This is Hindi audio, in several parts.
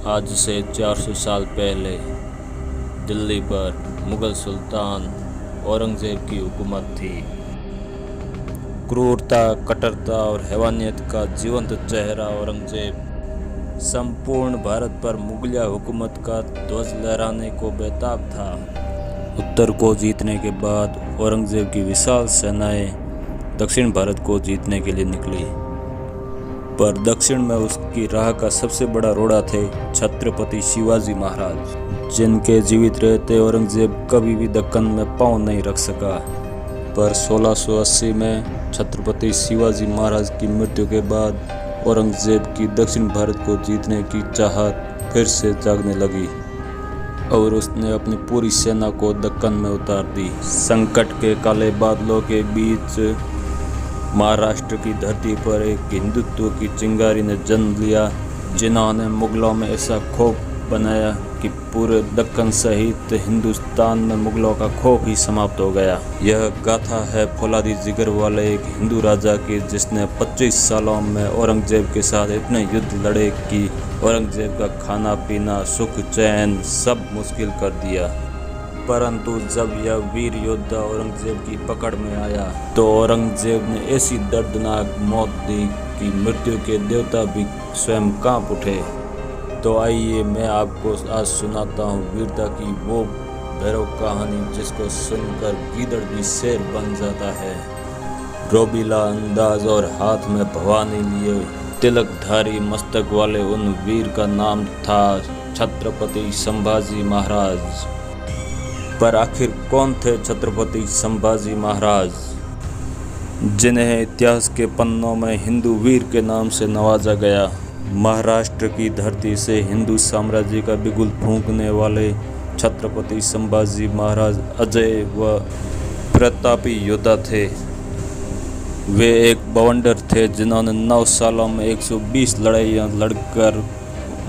आज से 400 साल पहले दिल्ली पर मुग़ल सुल्तान औरंगज़ेब की हुकूमत थी। क्रूरता, कट्टरता और हैवानियत का जीवंत चेहरा औरंगज़ेब संपूर्ण भारत पर मुग़लिया हुकूमत का ध्वज लहराने को बेताब था। उत्तर को जीतने के बाद औरंगज़ेब की विशाल सेनाएं दक्षिण भारत को जीतने के लिए निकली, पर दक्षिण में उसकी राह का सबसे बड़ा रोड़ा थे छत्रपति शिवाजी महाराज, जिनके जीवित रहते औरंगज़ेब कभी भी दक्कन में पांव नहीं रख सका। पर 1680 में छत्रपति शिवाजी महाराज की मृत्यु के बाद औरंगज़ेब की दक्षिण भारत को जीतने की चाहत फिर से जागने लगी और उसने अपनी पूरी सेना को दक्कन में उतार दी। संकट के काले बादलों के बीच महाराष्ट्र की धरती पर एक हिंदुत्व की चिंगारी ने जन्म लिया, जिन्होंने मुगलों में ऐसा खौफ बनाया कि पूरे दक्कन सहित हिंदुस्तान में मुगलों का खौफ ही समाप्त हो गया। यह गाथा है फौलादी जिगर वाले एक हिंदू राजा की, जिसने 25 सालों में औरंगज़ेब के साथ इतने युद्ध लड़े कि औरंगज़ेब का खाना पीना, सुख चैन सब मुश्किल कर दिया। परंतु जब यह वीर योद्धा औरंगज़ेब की पकड़ में आया तो औरंगज़ेब ने ऐसी दर्दनाक मौत दी कि मृत्यु के देवता भी स्वयं कांप उठे। तो आइए मैं आपको आज सुनाता हूँ वीरता की वो भैरव कहानी, जिसको सुनकर गीदड़ भी शेर बन जाता है। रोबीला अंदाज और हाथ में भवानी लिए तिलकधारी मस्तक वाले उन वीर का नाम था छत्रपति संभाजी महाराज। पर आखिर कौन थे छत्रपति संभाजी महाराज, जिन्हें इतिहास के पन्नों में हिंदू वीर के नाम से नवाजा गया? महाराष्ट्र की धरती से हिंदू साम्राज्य का बिगुल फूंकने वाले छत्रपति संभाजी महाराज अजय व प्रतापी योद्धा थे। वे एक बवंडर थे जिन्होंने 9 सालों में 120 लड़ाइयाँ लड़कर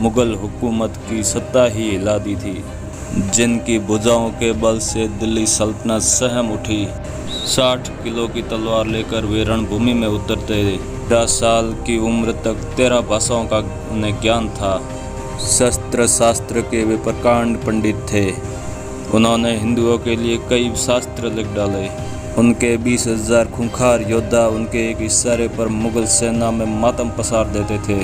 मुग़ल हुकूमत की सत्ता ही हिला दी थी, जिनकी भुजाओं के बल से दिल्ली सल्तनत सहम उठी। 60 किलो की तलवार लेकर वे रणभूमि में उतरते। 10 साल की उम्र तक 13 भाषाओं का उन्हें ज्ञान था। शस्त्र शास्त्र के वे प्रकांड पंडित थे। उन्होंने हिंदुओं के लिए कई शास्त्र लिख डाले। उनके 20,000 खूंखार योद्धा उनके एक इशारे पर मुग़ल सेना में मातम पसार देते थे।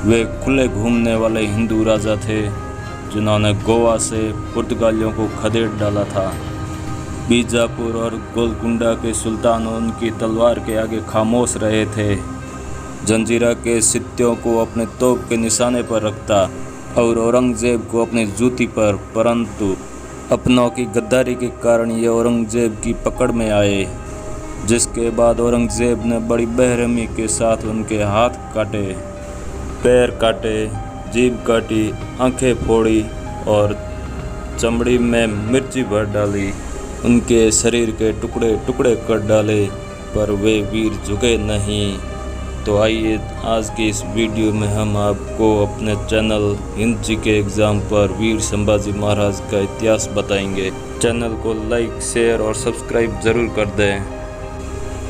वे खुले घूमने वाले हिंदू राजा थे, जिन्होंने गोवा से पुर्तगालियों को खदेड़ डाला था। बीजापुर और गोलकुंडा के सुल्तान उनकी तलवार के आगे खामोश रहे थे। जंजीरा के सित्तियों को अपने तोप के निशाने पर रखता और औरंगज़ेब को अपनी जूती पर, परंतु अपनों की गद्दारी के कारण ये औरंगज़ेब की पकड़ में आए, जिसके बाद औरंगज़ेब ने बड़ी बेरहमी के साथ उनके हाथ काटे, पैर काटे, जीभ काटी, आंखें फोड़ी और चमड़ी में मिर्ची भर डाली। उनके शरीर के टुकड़े टुकड़े कर डाले, पर वे वीर झुके नहीं। तो आइए आज की इस वीडियो में हम आपको अपने चैनल हिंद जी के एग्ज़ाम पर वीर संभाजी महाराज का इतिहास बताएंगे। चैनल को लाइक, शेयर और सब्सक्राइब ज़रूर कर दें।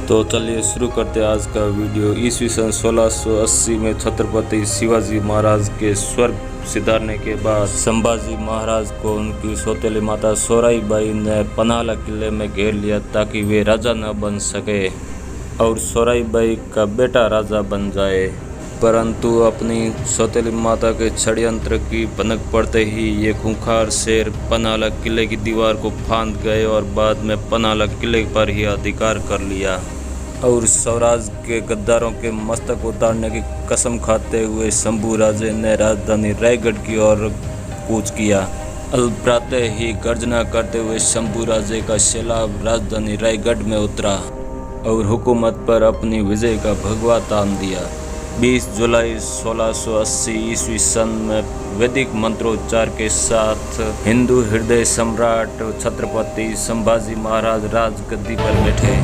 तो चलिए शुरू करते हैं आज का वीडियो। ईस्वी सन 1680 में छत्रपति शिवाजी महाराज के स्वर्ग सिधारने के बाद संभाजी महाराज को उनकी सौतेली माता सोराईबाई ने पन्हाला किले में घेर लिया, ताकि वे राजा न बन सके और सोराईबाई का बेटा राजा बन जाए। परंतु अपनी सौतेली माता के षड्यंत्र की भनक पड़ते ही ये खूंखार शेर पन्हाला किले की दीवार को फांद गए और बाद में पन्हाला किले पर ही अधिकार कर लिया और स्वराज के गद्दारों के मस्तक उतारने की कसम खाते हुए शंभू राजे ने राजधानी रायगढ़ की ओर कूच किया। अलप्रातः ही गर्जना करते हुए शंभू राजे का सैलाब राजधानी रायगढ़ में उतरा और हुकूमत पर अपनी विजय का भगवा तान दिया। 20 जुलाई 1680 ईस्वी सन में वैदिक मंत्रोच्चार के साथ हिंदू हृदय सम्राट छत्रपति संभाजी महाराज राजगद्दी पर बैठे।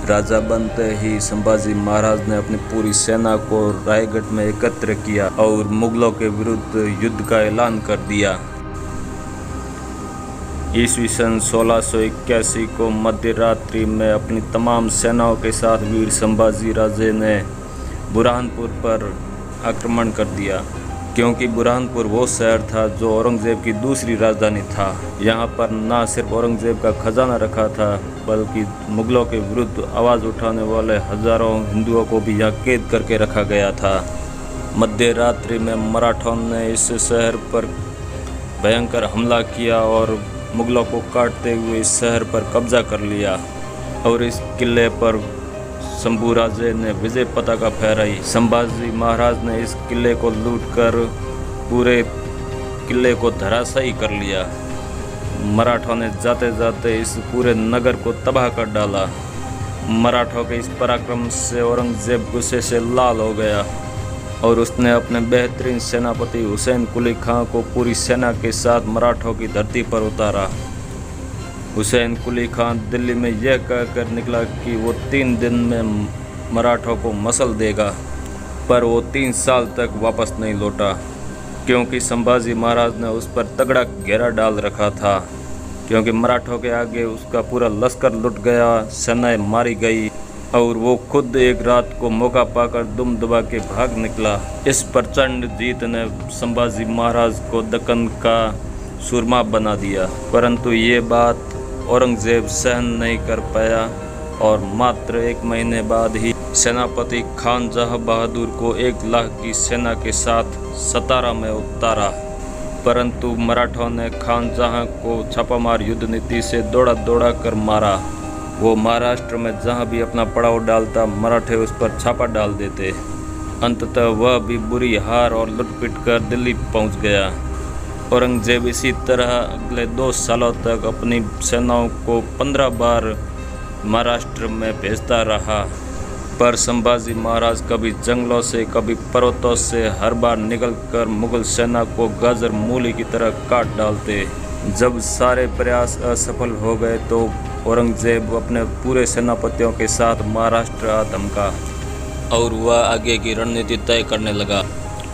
राजा बनते ही संभाजी महाराज ने अपनी पूरी सेना को रायगढ़ में एकत्र किया और मुगलों के विरुद्ध युद्ध का ऐलान कर दिया। ईस्वी सन 1681 को मध्य रात्रि में अपनी तमाम सेनाओं के साथ वीर संभाजी राजे ने बुरहानपुर पर आक्रमण कर दिया, क्योंकि बुरहानपुर वो शहर था जो औरंगज़ेब की दूसरी राजधानी था। यहाँ पर न सिर्फ औरंगज़ेब का खजाना रखा था, बल्कि मुग़लों के विरुद्ध आवाज़ उठाने वाले हज़ारों हिंदुओं को भी यहाँ कैद करके रखा गया था। मध्य रात्रि में मराठों ने इस शहर पर भयंकर हमला किया और मुग़लों को काटते हुए इस शहर पर कब्जा कर लिया और इस किले पर शंभूराजे ने विजय पताका फहराई। संभाजी महाराज ने इस किले को लूटकर पूरे किले को धराशायी कर लिया। मराठों ने जाते जाते इस पूरे नगर को तबाह कर डाला। मराठों के इस पराक्रम से औरंगज़ेब गुस्से से लाल हो गया और उसने अपने बेहतरीन सेनापति हुसैन कुली खां को पूरी सेना के साथ मराठों की धरती पर उतारा। हुसैन कुली खां दिल्ली में यह कहकर निकला कि वो 3 दिन में मराठों को मसल देगा, पर वो 3 साल तक वापस नहीं लौटा, क्योंकि संभाजी महाराज ने उस पर तगड़ा घेरा डाल रखा था। क्योंकि मराठों के आगे उसका पूरा लश्कर लुट गया, सेनाएं मारी गई और वो खुद एक रात को मौका पाकर दुम दबा के भाग निकला। इस प्रचंड जीत ने संभाजी महाराज को दक्कन का सूरमा बना दिया, परंतु ये बात औरंगज़ेब सहन नहीं कर पाया और मात्र 1 महीने बाद ही सेनापति खान जहां बहादुर को 1 लाख की सेना के साथ सतारा में उतारा। परंतु मराठों ने खान जहां को छापामार युद्ध नीति से दौड़ा कर मारा। वो महाराष्ट्र में जहां भी अपना पड़ाव डालता, मराठे उस पर छापा डाल देते। अंततः वह भी बुरी हार और लुटपिट कर दिल्ली पहुंच गया। औरंगज़ेब इसी तरह अगले 2 सालों तक अपनी सेनाओं को 15 बार महाराष्ट्र में भेजता रहा, पर संभाजी महाराज कभी जंगलों से कभी पर्वतों से हर बार निकलकर मुग़ल सेना को गाजर मूली की तरह काट डालते। जब सारे प्रयास असफल हो गए तो औरंगज़ेब अपने पूरे सेनापतियों के साथ महाराष्ट्र आ धमका और वह आगे की रणनीति तय करने लगा।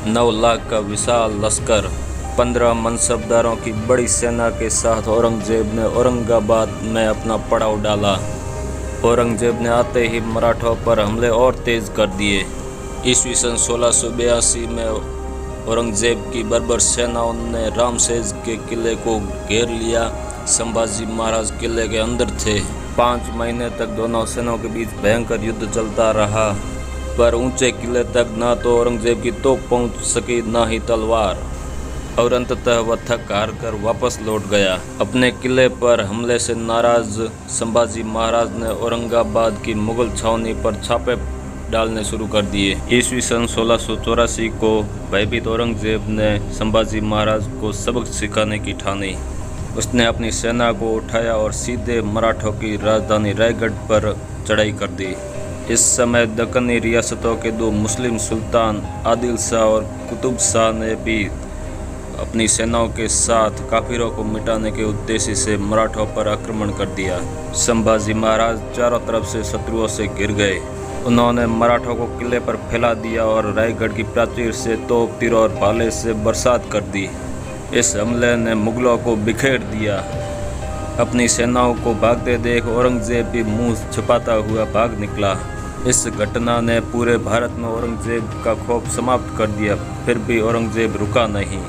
9 लाख का विशाल लश्कर, 15 मनसबदारों की बड़ी सेना के साथ औरंगज़ेब ने औरंगाबाद में अपना पड़ाव डाला। औरंगज़ेब ने आते ही मराठों पर हमले और तेज़ कर दिए। ईस्वी सन 1682 में औरंगज़ेब की बर्बर सेनाओं ने रामसेज के किले को घेर लिया। संभाजी महाराज किले के अंदर थे। 5 महीने तक दोनों सेनाओं के बीच भयंकर युद्ध चलता रहा, पर ऊंचे किले तक ना तो औरंगज़ेब की तोप पहुंच सकी, ना ही तलवार, और अंततः वह थक हार कर वापस लौट गया। अपने किले पर हमले से नाराज संभाजी महाराज ने औरंगाबाद की मुग़ल छावनी पर छापे डालने शुरू कर दिए। ईस्वी सन 1684 को भयभीत औरंगज़ेब ने संभाजी महाराज को सबक सिखाने की ठानी। उसने अपनी सेना को उठाया और सीधे मराठों की राजधानी रायगढ़ पर चढ़ाई कर दी। इस समय दक्कनी रियासतों के 2 मुस्लिम सुल्तान आदिल शाह और कुतुब शाह ने भी अपनी सेनाओं के साथ काफिरों को मिटाने के उद्देश्य से मराठों पर आक्रमण कर दिया। संभाजी महाराज चारों तरफ से शत्रुओं से घिर गए। उन्होंने मराठों को किले पर फैला दिया और रायगढ़ की प्राचीर से तोप, तीर और भाले से बरसात कर दी। इस हमले ने मुग़लों को बिखेर दिया। अपनी सेनाओं को भागते देख औरंगज़ेब भी मुंह छिपाता हुआ भाग निकला। इस घटना ने पूरे भारत में औरंगज़ेब का खौफ समाप्त कर दिया। फिर भी औरंगज़ेब रुका नहीं।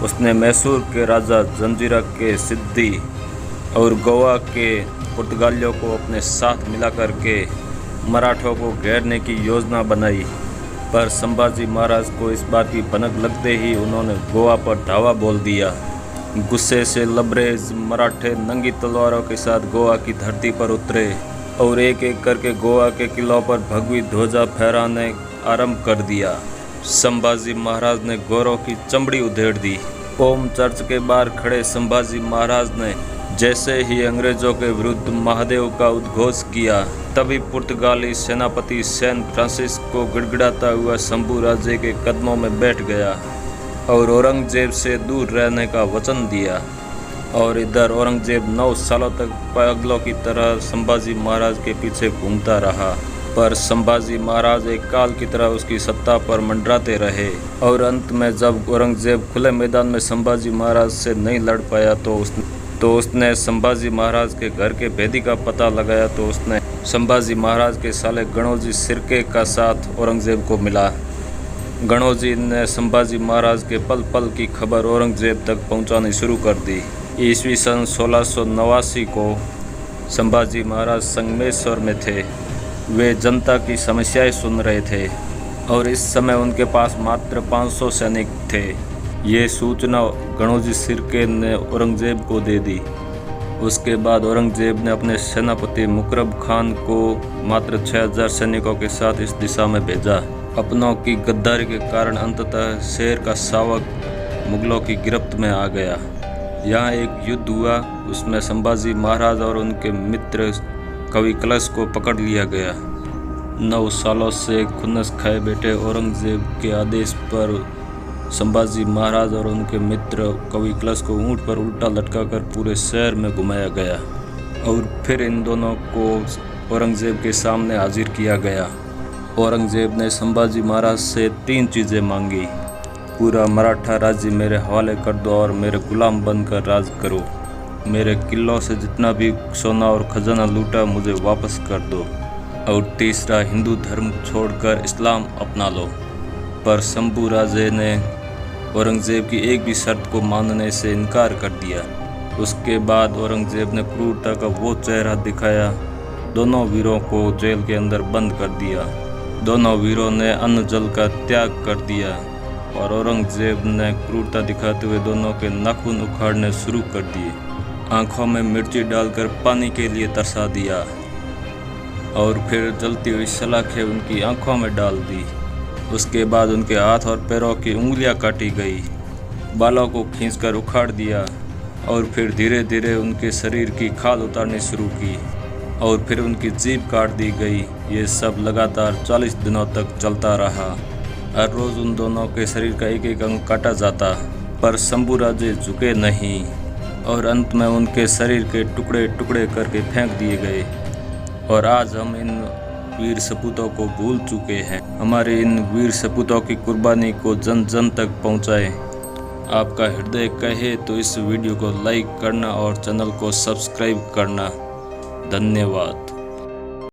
उसने मैसूर के राजा जंजीरा के सिद्दी और गोवा के पुर्तगालियों को अपने साथ मिलाकर के मराठों को घेरने की योजना बनाई, पर संभाजी महाराज को इस बात की भनक लगते ही उन्होंने गोवा पर धावा बोल दिया। गुस्से से लबरेज मराठे नंगी तलवारों के साथ गोवा की धरती पर उतरे और एक एक करके गोवा के किलों पर भगवी ध्वजा फहराने आरंभ कर दिया। संभाजी महाराज ने गोरों की चमड़ी उधेड़ दी। ओम चर्च के बाहर खड़े संभाजी महाराज ने जैसे ही अंग्रेजों के विरुद्ध महादेव का उद्घोष किया, तभी पुर्तगाली सेनापति सैन फ्रांसिस को गिड़गिड़ाता हुआ शंभू राजे के कदमों में बैठ गया और औरंगज़ेब से दूर रहने का वचन दिया। और इधर औरंगज़ेब 9 सालों तक पागलों की तरह संभाजी महाराज के पीछे घूमता रहा, पर संभाजी महाराज एक काल की तरह उसकी सत्ता पर मंडराते रहे। और अंत में जब औरंगज़ेब खुले मैदान में संभाजी महाराज से नहीं लड़ पाया तो उसने संभाजी महाराज के घर के भेदी का पता लगाया तो उसने संभाजी महाराज के साले गणोजी सिरके का साथ औरंगजेब को मिला। गणोजी ने संभाजी महाराज के पल पल की खबर औरंगजेब तक पहुंचानी शुरू कर दी। ईस्वी सन 1689 को संभाजी महाराज संगमेश्वर में थे। वे जनता की समस्याएं सुन रहे थे और इस समय उनके पास मात्र 500 सैनिक थे। ये सूचना गणोजी सिरके ने औरंगजेब को दे दी। उसके बाद औरंगजेब ने अपने सेनापति मुकरब खान को मात्र 6000 सैनिकों के साथ इस दिशा में भेजा। अपनों की गद्दारी के कारण अंततः शहर का शावक मुगलों की गिरफ्त में आ गया। यहाँ एक युद्ध हुआ, उसमें संभाजी महाराज और उनके मित्र कवि कलश को पकड़ लिया गया। 9 सालों से खुन्नस खाए बैठे औरंगजेब के आदेश पर संभाजी महाराज और उनके मित्र कवि कलश को ऊंट पर उल्टा लटकाकर पूरे शहर में घुमाया गया और फिर इन दोनों को औरंगजेब के सामने हाजिर किया गया। औरंगजेब ने संभाजी महाराज से 3 चीज़ें मांगी। पूरा मराठा राज्य मेरे हवाले कर दो और मेरे गुलाम बनकर राज करो। मेरे किलों से जितना भी सोना और खजाना लूटा मुझे वापस कर दो। और तीसरा, हिंदू धर्म छोड़कर इस्लाम अपना लो। पर शंभू राजे ने औरंगजेब की एक भी शर्त को मानने से इनकार कर दिया। उसके बाद औरंगजेब ने क्रूरता का वो चेहरा दिखाया। दोनों वीरों को जेल के अंदर बंद कर दिया। दोनों वीरों ने अन्न जल का त्याग कर दिया और औरंगजेब ने क्रूरता दिखाते हुए दोनों के नाखून उखाड़ने शुरू कर दिए। आंखों में मिर्ची डालकर पानी के लिए तरसा दिया और फिर जलती हुई सलाखें उनकी आंखों में डाल दी। उसके बाद उनके हाथ और पैरों की उंगलियां काटी गई, बालों को खींचकर उखाड़ दिया और फिर धीरे धीरे उनके शरीर की खाल उतारनी शुरू की और फिर उनकी जीभ काट दी गई। ये सब लगातार 40 दिनों तक चलता रहा। हर रोज़ उन दोनों के शरीर का एक एक अंग काटा जाता, पर शंभू राजे झुके नहीं और अंत में उनके शरीर के टुकड़े टुकड़े करके फेंक दिए गए। और आज हम इन वीर सपूतों को भूल चुके हैं। हमारे इन वीर सपूतों की कुर्बानी को जन जन तक पहुंचाएं। आपका हृदय कहे तो इस वीडियो को लाइक करना और चैनल को सब्सक्राइब करना। धन्यवाद।